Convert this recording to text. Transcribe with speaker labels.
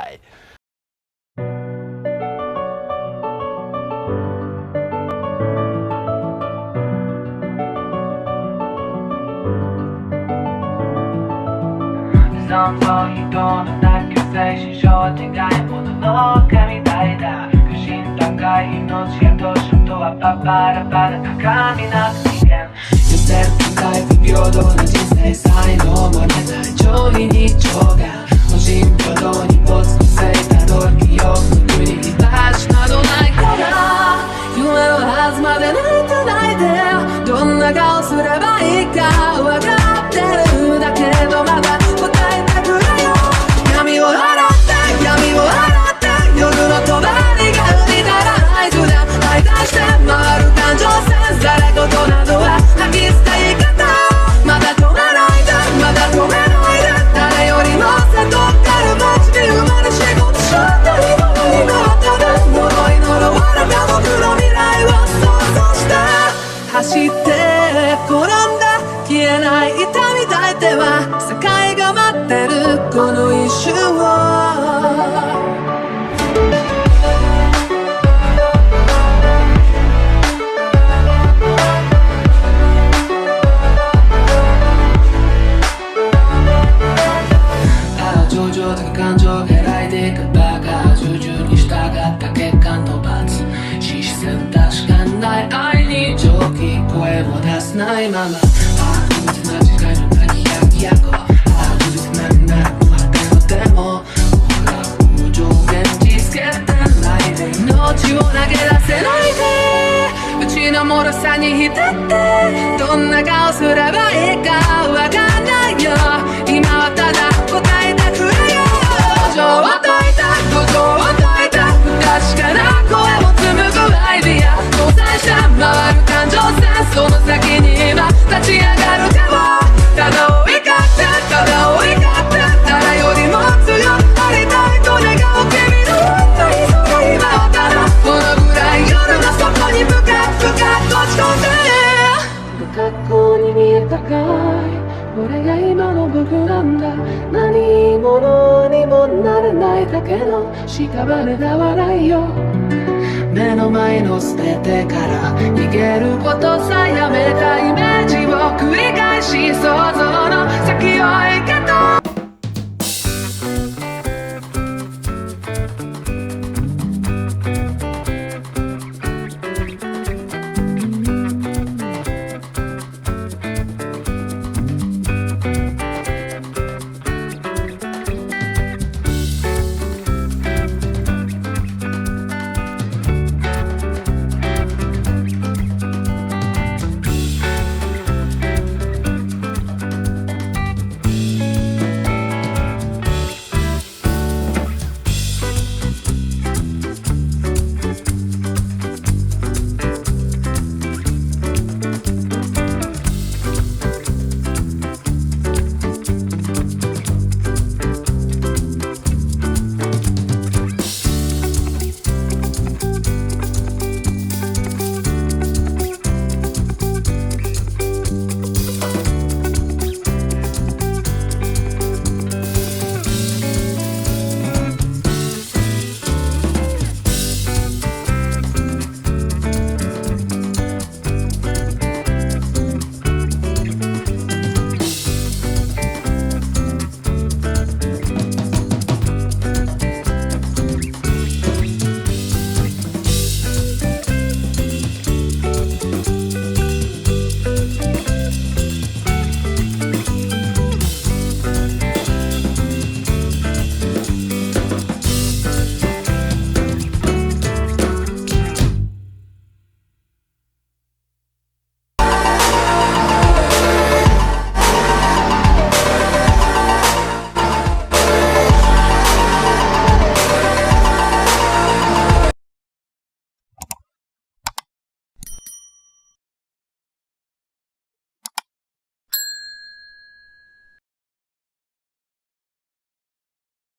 Speaker 1: い。
Speaker 2: 散歩人の卓球精神症は違いものの神体だ。不信高い命や年とはパパラパラ高みなく人間。寄せる高い不平等な人生才能もれない上位日常が個人平等に没個性たどる記憶の国に立ちなどないから夢のはずまで泣いて泣いてどんな顔すればいいか分かってるだけどまだ答えてくれよ。闇を払って闇を払って夜の帳が降りたら合図で愛出して回る感情線ざれ言などは吐き捨て言い方まだ止めないでまだ止めないで誰よりも背取ってる街に生まれ仕事しようというものになったで呪い呪われた僕の未来を想像して走って転んで消えない痛み抱いては世界が待ってるこの一瞬を情緒的感情が描いていくバカ従順に従った血管突発視線確かにない愛に蒸気声を出せないまま特別な時間の泣きやきやこ特別なくなるまでのでも僕ら空情現実つけてないで命を投げ出せないでうちの脆さに浸ってどんな顔すればいいかわかんないよ今はただ答えてくれよ五条を解いた五条を解いた不確かな声を紡ぐアイディア搭載して回る感情線その先に今立ち上がるかもただ追いかってただ追いかって誰よりも強くありたいと願う君の本当にそれ今はただこのぐらい夜の底に深く深く落ち込んで不格好に見えたかいこれが今の僕なんだ何者にもなれないだけの屍だ笑いよ目の前の全てから逃げることさやめたイメージを繰り返し想像の先を描